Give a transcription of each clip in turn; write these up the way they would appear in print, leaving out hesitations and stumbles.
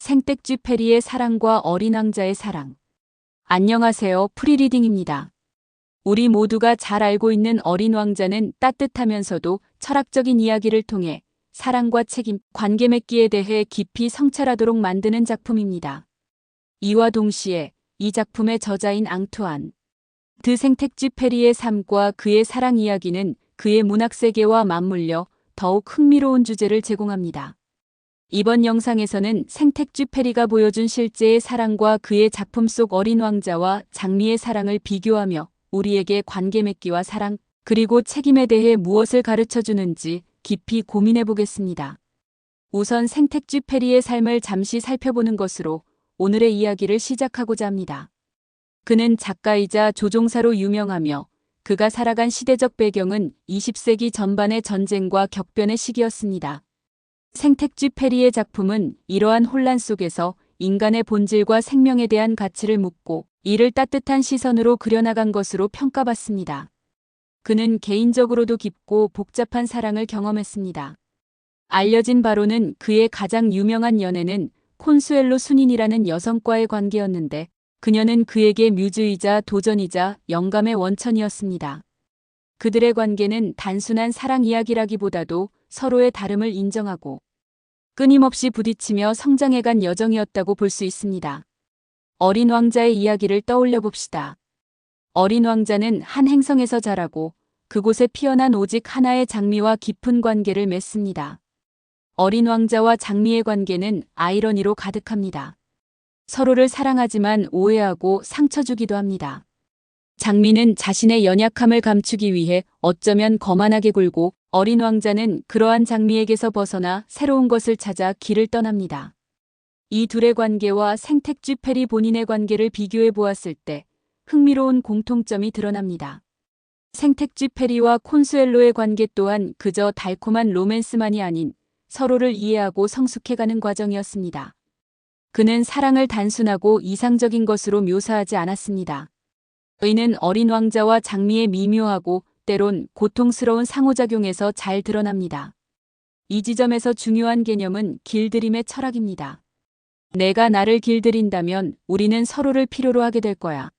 생텍쥐 페리의 사랑과 어린 왕자의 사랑. 안녕하세요. 프리리딩입니다. 우리 모두가 잘 알고 있는 어린 왕자는 따뜻하면서도 철학적인 이야기를 통해 사랑과 책임, 관계 맺기에 대해 깊이 성찰하도록 만드는 작품입니다. 이와 동시에 이 작품의 저자인 앙투안 드 생텍쥐 페리의 삶과 그의 사랑 이야기는 그의 문학 세계와 맞물려 더욱 흥미로운 주제를 제공합니다. 이번 영상에서는 생텍쥐 페리가 보여준 실제의 사랑과 그의 작품 속 어린 왕자와 장미의 사랑을 비교하며 우리에게 관계 맺기와 사랑, 그리고 책임에 대해 무엇을 가르쳐 주는지 깊이 고민해 보겠습니다. 우선 생텍쥐 페리의 삶을 잠시 살펴보는 것으로 오늘의 이야기를 시작하고자 합니다. 그는 작가이자 조종사로 유명하며 그가 살아간 시대적 배경은 20세기 전반의 전쟁과 격변의 시기였습니다. 생텍쥐 페리의 작품은 이러한 혼란 속에서 인간의 본질과 생명에 대한 가치를 묻고 이를 따뜻한 시선으로 그려나간 것으로 평가받습니다. 그는 개인적으로도 깊고 복잡한 사랑을 경험했습니다. 알려진 바로는 그의 가장 유명한 연애는 콘수엘로 순인이라는 여성과의 관계였는데 그녀는 그에게 뮤즈이자 도전이자 영감의 원천이었습니다. 그들의 관계는 단순한 사랑 이야기라기보다도 서로의 다름을 인정하고 끊임없이 부딪히며 성장해간 여정이었다고 볼 수 있습니다. 어린 왕자의 이야기를 떠올려 봅시다. 어린 왕자는 한 행성에서 자라고 그곳에 피어난 오직 하나의 장미와 깊은 관계를 맺습니다. 어린 왕자와 장미의 관계는 아이러니로 가득합니다. 서로를 사랑하지만 오해하고 상처 주기도 합니다. 장미는 자신의 연약함을 감추기 위해 어쩌면 거만하게 굴고 어린 왕자는 그러한 장미에게서 벗어나 새로운 것을 찾아 길을 떠납니다. 이 둘의 관계와 생텍쥐 페리 본인의 관계를 비교해 보았을 때 흥미로운 공통점이 드러납니다. 생텍쥐 페리와 콘수엘로의 관계 또한 그저 달콤한 로맨스만이 아닌 서로를 이해하고 성숙해가는 과정이었습니다. 그는 사랑을 단순하고 이상적인 것으로 묘사하지 않았습니다. 의는 어린 왕자와 장미의 미묘하고 때론 고통스러운 상호작용에서 잘 드러납니다. 이 지점에서 중요한 개념은 길들임의 철학입니다. 내가 나를 길들인다면 우리는 서로를 필요로 하게 될 거야.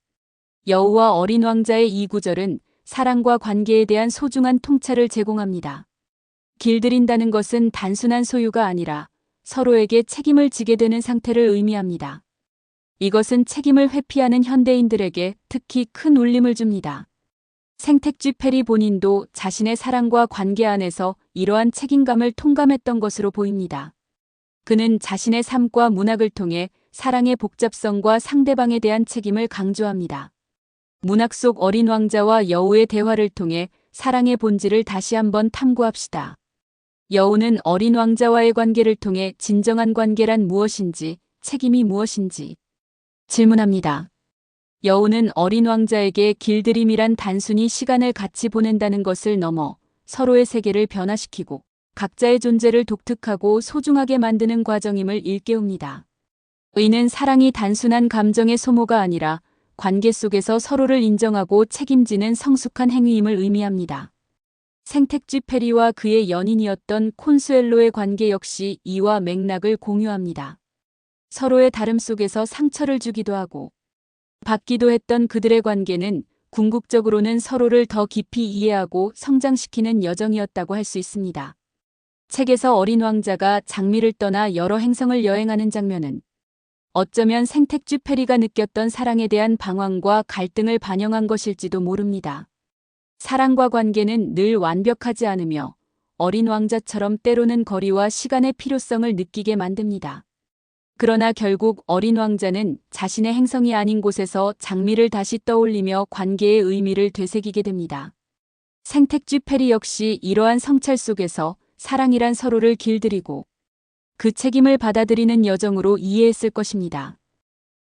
여우와 어린 왕자의 이 구절은 사랑과 관계에 대한 소중한 통찰을 제공합니다. 길들인다는 것은 단순한 소유가 아니라 서로에게 책임을 지게 되는 상태를 의미합니다. 이것은 책임을 회피하는 현대인들에게 특히 큰 울림을 줍니다. 생텍쥐 페리 본인도 자신의 사랑과 관계 안에서 이러한 책임감을 통감했던 것으로 보입니다. 그는 자신의 삶과 문학을 통해 사랑의 복잡성과 상대방에 대한 책임을 강조합니다. 문학 속 어린 왕자와 여우의 대화를 통해 사랑의 본질을 다시 한번 탐구합시다. 여우는 어린 왕자와의 관계를 통해 진정한 관계란 무엇인지, 책임이 무엇인지 질문합니다. 여우는 어린 왕자에게 길들임이란 단순히 시간을 같이 보낸다는 것을 넘어 서로의 세계를 변화시키고 각자의 존재를 독특하고 소중하게 만드는 과정임을 일깨웁니다. 의는 사랑이 단순한 감정의 소모가 아니라 관계 속에서 서로를 인정하고 책임지는 성숙한 행위임을 의미합니다. 생텍쥐 페리와 그의 연인이었던 콘수엘로의 관계 역시 이와 맥락을 공유합니다. 서로의 다름 속에서 상처를 주기도 하고 받기도 했던 그들의 관계는 궁극적으로는 서로를 더 깊이 이해하고 성장시키는 여정이었다고 할 수 있습니다. 책에서 어린 왕자가 장미를 떠나 여러 행성을 여행하는 장면은 어쩌면 생텍쥐 페리가 느꼈던 사랑에 대한 방황과 갈등을 반영한 것일지도 모릅니다. 사랑과 관계는 늘 완벽하지 않으며 어린 왕자처럼 때로는 거리와 시간의 필요성을 느끼게 만듭니다. 그러나 결국 어린 왕자는 자신의 행성이 아닌 곳에서 장미를 다시 떠올리며 관계의 의미를 되새기게 됩니다. 생텍쥐 페리 역시 이러한 성찰 속에서 사랑이란 서로를 길들이고 그 책임을 받아들이는 여정으로 이해했을 것입니다.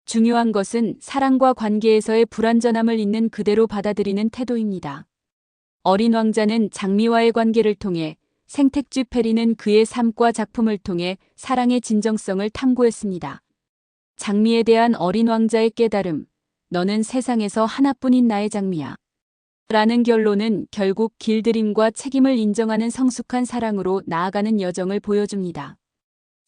중요한 것은 사랑과 관계에서의 불완전함을 있는 그대로 받아들이는 태도입니다. 어린 왕자는 장미와의 관계를 통해 생텍쥐 페리는 그의 삶과 작품을 통해 사랑의 진정성을 탐구했습니다. 장미에 대한 어린 왕자의 깨달음, 너는 세상에서 하나뿐인 나의 장미야. 라는 결론은 결국 길들임과 책임을 인정하는 성숙한 사랑으로 나아가는 여정을 보여줍니다.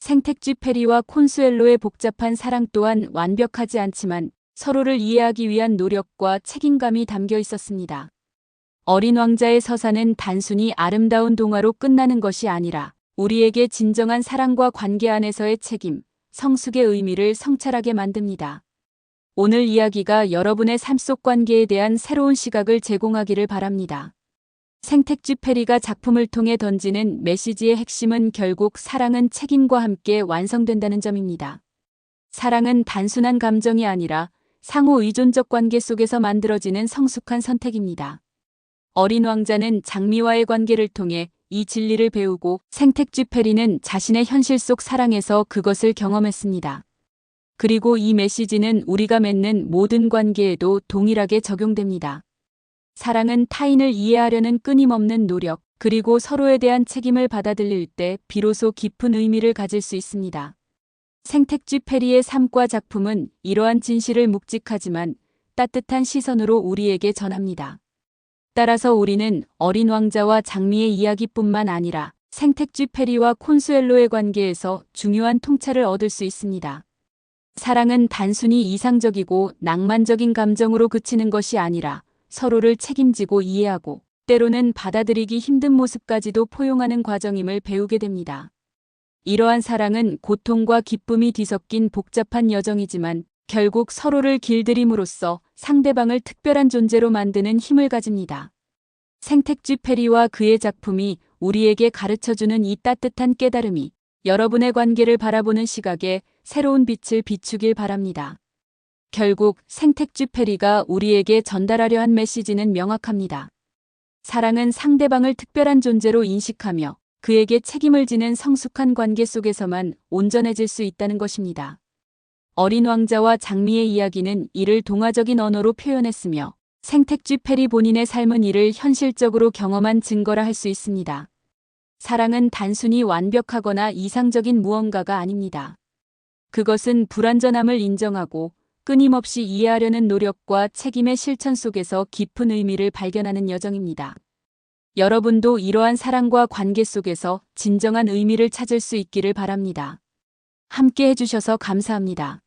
생택쥐 페리와 콘수엘로의 복잡한 사랑 또한 완벽하지 않지만 서로를 이해하기 위한 노력과 책임감이 담겨 있었습니다. 어린 왕자의 서사는 단순히 아름다운 동화로 끝나는 것이 아니라 우리에게 진정한 사랑과 관계 안에서의 책임, 성숙의 의미를 성찰하게 만듭니다. 오늘 이야기가 여러분의 삶 속 관계에 대한 새로운 시각을 제공하기를 바랍니다. 생택쥐 페리가 작품을 통해 던지는 메시지의 핵심은 결국 사랑은 책임과 함께 완성된다는 점입니다. 사랑은 단순한 감정이 아니라 상호 의존적 관계 속에서 만들어지는 성숙한 선택입니다. 어린 왕자는 장미와의 관계를 통해 이 진리를 배우고 생택쥐 페리는 자신의 현실 속 사랑에서 그것을 경험했습니다. 그리고 이 메시지는 우리가 맺는 모든 관계에도 동일하게 적용됩니다. 사랑은 타인을 이해하려는 끊임없는 노력, 그리고 서로에 대한 책임을 받아들일 때 비로소 깊은 의미를 가질 수 있습니다. 생택쥐 페리의 삶과 작품은 이러한 진실을 묵직하지만 따뜻한 시선으로 우리에게 전합니다. 따라서 우리는 어린 왕자와 장미의 이야기뿐만 아니라 생택쥐 페리와 콘수엘로의 관계에서 중요한 통찰을 얻을 수 있습니다. 사랑은 단순히 이상적이고 낭만적인 감정으로 그치는 것이 아니라 서로를 책임지고 이해하고 때로는 받아들이기 힘든 모습까지도 포용하는 과정임을 배우게 됩니다. 이러한 사랑은 고통과 기쁨이 뒤섞인 복잡한 여정이지만 결국 서로를 길들임으로써 상대방을 특별한 존재로 만드는 힘을 가집니다. 생택쥐 페리와 그의 작품이 우리에게 가르쳐주는 이 따뜻한 깨달음이 여러분의 관계를 바라보는 시각에 새로운 빛을 비추길 바랍니다. 결국 생택쥐 페리가 우리에게 전달하려 한 메시지는 명확합니다. 사랑은 상대방을 특별한 존재로 인식하며 그에게 책임을 지는 성숙한 관계 속에서만 온전해질 수 있다는 것입니다. 어린 왕자와 장미의 이야기는 이를 동화적인 언어로 표현했으며 생택쥐 페리 본인의 삶은 이를 현실적으로 경험한 증거라 할 수 있습니다. 사랑은 단순히 완벽하거나 이상적인 무언가가 아닙니다. 그것은 불완전함을 인정하고 끊임없이 이해하려는 노력과 책임의 실천 속에서 깊은 의미를 발견하는 여정입니다. 여러분도 이러한 사랑과 관계 속에서 진정한 의미를 찾을 수 있기를 바랍니다. 함께 해주셔서 감사합니다.